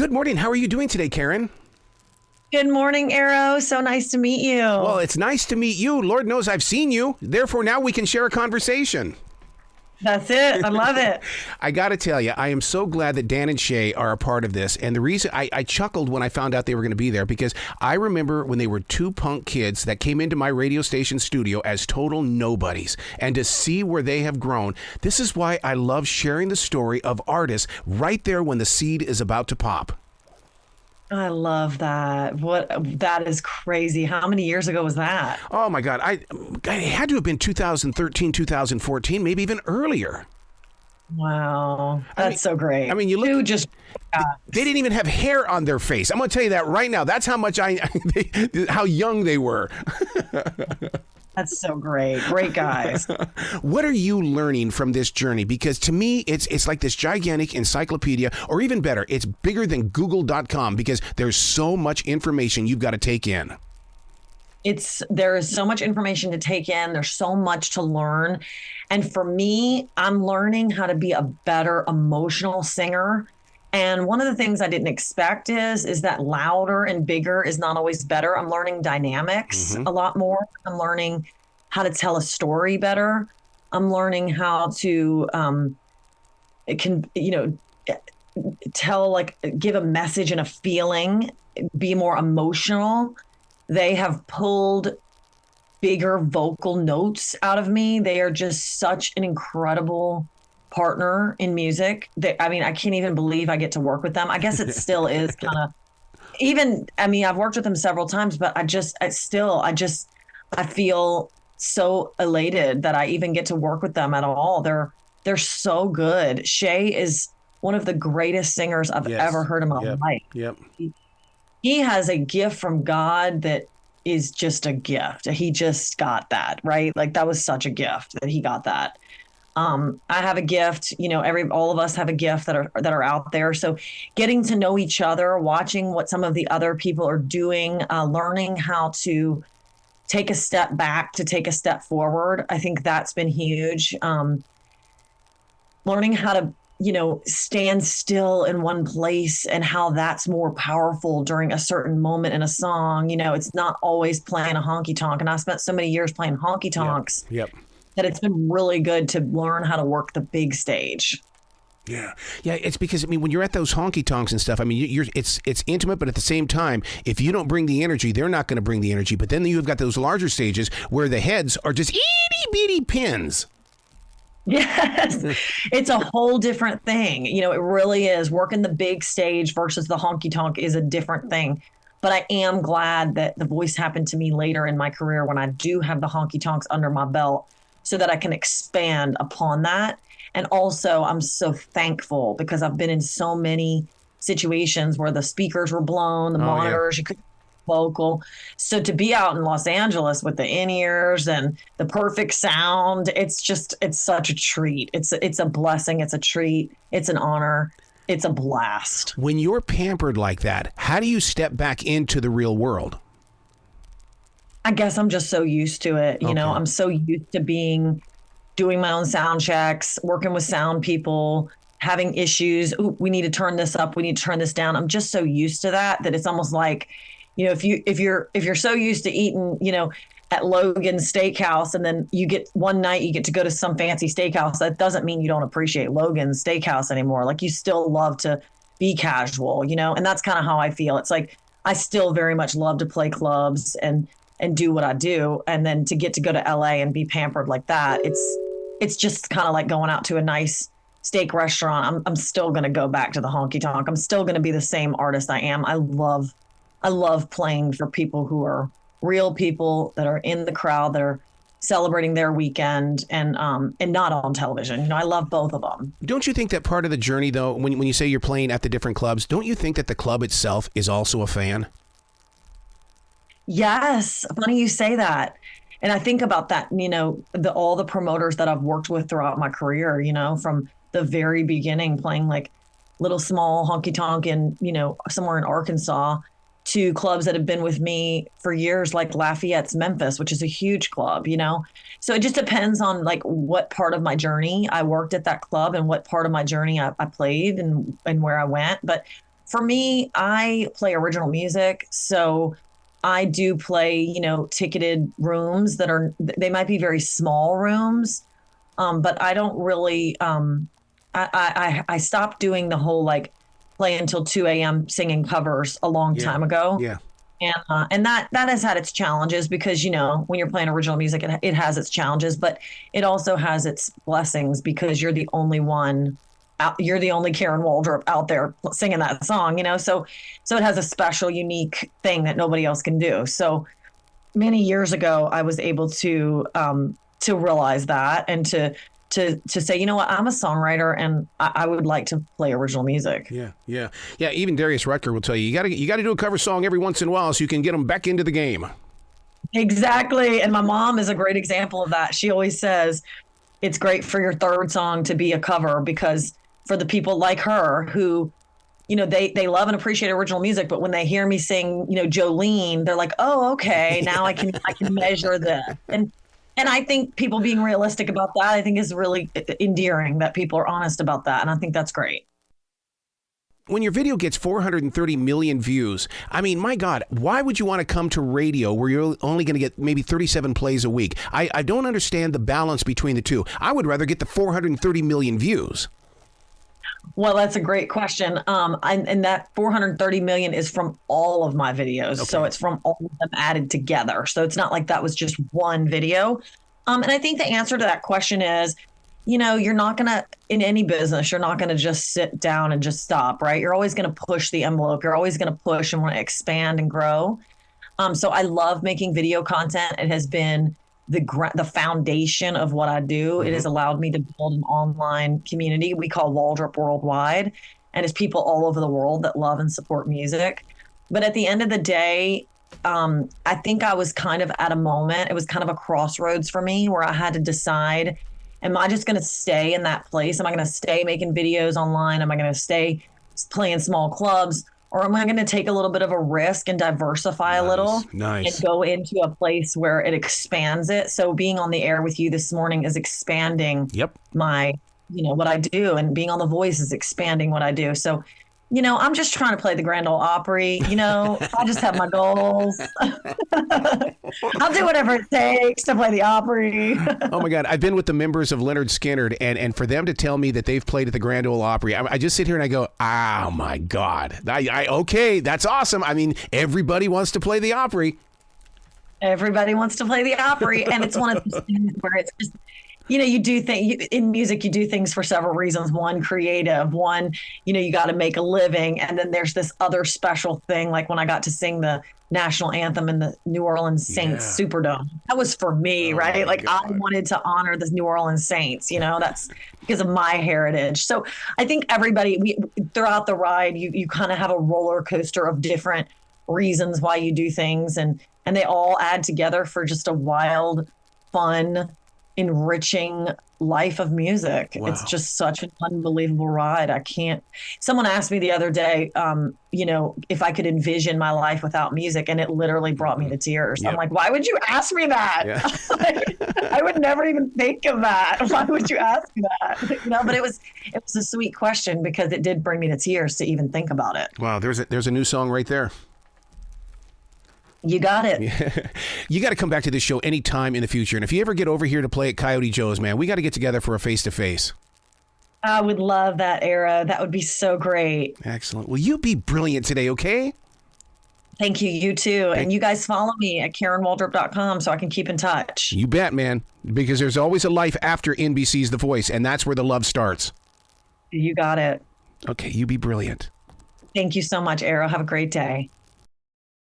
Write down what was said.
Good morning. How are you doing today, Karen? Good morning, Arrow. So nice to meet you. Well, it's nice to meet you. Lord knows I've seen you. Therefore, now we can share a conversation. That's it. I love it. I got to tell you, I am so glad that Dan and Shay are a part of this. And the reason I chuckled when I found out they were going to be there, because I remember when they were two punk kids that came into my radio station studio as total nobodies. And to see where they have grown, this is why I love sharing the story of artists right there when the seed is about to pop. I love that. That is crazy. How many years ago was that? Oh, my God. It had to have been 2013, 2014, maybe even earlier. Wow. That's so great. I mean, you look. They didn't even have hair on their face. I'm going to tell you that right now. That's how much how young they were. That's so great. Great guys. What are you learning from this journey? Because to me, it's like this gigantic encyclopedia, or even better, it's bigger than google.com because there's so much information you've got to take in. There is so much information to take in. There's so much to learn. And for me, I'm learning how to be a better emotional singer. And one of the things I didn't expect is that louder and bigger is not always better. I'm learning dynamics a lot more. I'm learning how to tell a story better. I'm learning how to give a message and a feeling, be more emotional. They have pulled bigger vocal notes out of me. They are just such an incredible partner in music. I can't even believe I get to work with them. I guess it still is kind of I've worked with them several times, but I feel so elated that I even get to work with them at all. They're so good. Shay is one of the greatest singers I've ever heard in my life. Yep. He has a gift from God that is just a gift. He just got that, right? Like that was such a gift that he got that. I have a gift, all of us have a gift that are out there. So getting to know each other, watching what some of the other people are doing, learning how to take a step back to take a step forward. I think that's been huge. Learning how to, stand still in one place and how that's more powerful during a certain moment in a song. It's not always playing a honky tonk. And I spent so many years playing honky tonks. Yep. That it's been really good to learn how to work the big stage. Yeah. It's because when you're at those honky tonks and stuff, it's intimate, but at the same time, if you don't bring the energy, they're not going to bring the energy. But then you've got those larger stages where the heads are just itty bitty pins. Yes, it's a whole different thing. It really is. Working the big stage versus the honky tonk is a different thing. But I am glad that the voice happened to me later in my career when I do have the honky tonks under my belt, so that I can expand upon that. And also, I'm so thankful because I've been in so many situations where the speakers were blown, the monitors, you couldn't vocal. So to be out in Los Angeles with the in-ears and the perfect sound, it's such a treat. It's a blessing. It's a treat. It's an honor. It's a blast. When you're pampered like that, how do you step back into the real world? I guess I'm just so used to it. I'm so used to doing my own sound checks, working with sound people, having issues. Ooh, we need to turn this up. We need to turn this down. I'm just so used to that it's almost like, if you're so used to eating, at Logan's Steakhouse, and then one night you get to go to some fancy steakhouse, that doesn't mean you don't appreciate Logan's Steakhouse anymore. Like you still love to be casual, and that's kind of how I feel. It's like, I still very much love to play clubs and do what I do. And then to get to go to LA and be pampered like that, it's just kind of like going out to a nice steak restaurant. I'm still going to go back to the honky tonk. I'm still going to be the same artist I am. I love playing for people who are real people that are in the crowd, that are celebrating their weekend and not on television. I love both of them. Don't you think that part of the journey, though, when you say you're playing at the different clubs, don't you think that the club itself is also a fan? Yes. Funny you say that. And I think about that, all the promoters that I've worked with throughout my career, from the very beginning, playing like little small honky tonk in, somewhere in Arkansas, to clubs that have been with me for years, like Lafayette's Memphis, which is a huge club, So it just depends on like what part of my journey I worked at that club and what part of my journey I played and where I went. But for me, I play original music. So I do play, ticketed rooms they might be very small rooms. But I don't really, I stopped doing the whole like play until 2 a.m. singing covers a long time ago. Yeah. And that has had its challenges because, when you're playing original music, it has its challenges, but it also has its blessings because you're the only one out, you're the only Karen Waldrop out there singing that song, so it has a special, unique thing that nobody else can do. So many years ago, I was able to realize that and to say, you know what, I'm a songwriter and I would like to play original music. Yeah. Even Darius Rucker will tell you, you got to do a cover song every once in a while so you can get them back into the game. Exactly. And my mom is a great example of that. She always says it's great for your third song to be a cover because for the people like her who, they love and appreciate original music, but when they hear me sing, Jolene, they're like, oh, okay, now I can measure this. And I think people being realistic about that, I think is really endearing that people are honest about that. And I think that's great. When your video gets 430 million views, I mean, my God, why would you want to come to radio where you're only going to get maybe 37 plays a week? I don't understand the balance between the two. I would rather get the 430 million views. Well, that's a great question. And that 430 million is from all of my videos. Okay. So it's from all of them added together. So it's not like that was just one video. And I think the answer to that question is, you're not going to, in any business, you're not going to just sit down and just stop, right? You're always going to push the envelope. You're always going to push and want to expand and grow. So I love making video content. It has been the foundation of what I do. Mm-hmm. It has allowed me to build an online community we call Waldrop Worldwide. And it's people all over the world that love and support music. But at the end of the day, I think I was kind of at a moment, it was kind of a crossroads for me where I had to decide, am I just going to stay in that place? Am I going to stay making videos online? Am I going to stay playing small clubs? Or am I going to take a little bit of a risk and diversify a little and go into a place where it expands it? So being on the air with you this morning is expanding my, what I do, and being on The Voice is expanding what I do. So, I'm just trying to play the Grand Ole Opry. I just have my goals. I'll do whatever it takes to play the Opry. Oh my God. I've been with the members of Leonard Skinner, and for them to tell me that they've played at the Grand Ole Opry, I just sit here and I go, oh my God. Okay, that's awesome. I mean, everybody wants to play the Opry. Everybody wants to play the Opry. And it's one of those things where it's just, you do things in music, you do things for several reasons. One, creative. One, you got to make a living. And then there's this other special thing, like when I got to sing the national anthem in the New Orleans Saints Superdome. That was for me, right? Like God. I wanted to honor the New Orleans Saints. That's because of my heritage. So I think everybody, throughout the ride, you kind of have a roller coaster of different reasons why you do things, and they all add together for just a wild, fun, enriching life of music. Wow. It's just such an unbelievable ride. Someone asked me the other day, if I could envision my life without music, and it literally brought me to tears. Yep. I'm like, why would you ask me that? Yeah. I would never even think of that. Why would you ask me that? But it was a sweet question because it did bring me to tears to even think about it. Wow. There's a new song right there. You got it. Yeah. You got to come back to this show anytime in the future. And if you ever get over here to play at Coyote Joe's, man, we got to get together for a face-to-face. I would love that, Era. That would be so great. Excellent. Well, you be brilliant today, okay? Thank you. You too. And you guys follow me at KarenWaldrop.com so I can keep in touch. You bet, man. Because there's always a life after NBC's The Voice, and that's where the love starts. You got it. Okay, you be brilliant. Thank you so much, Era. Have a great day.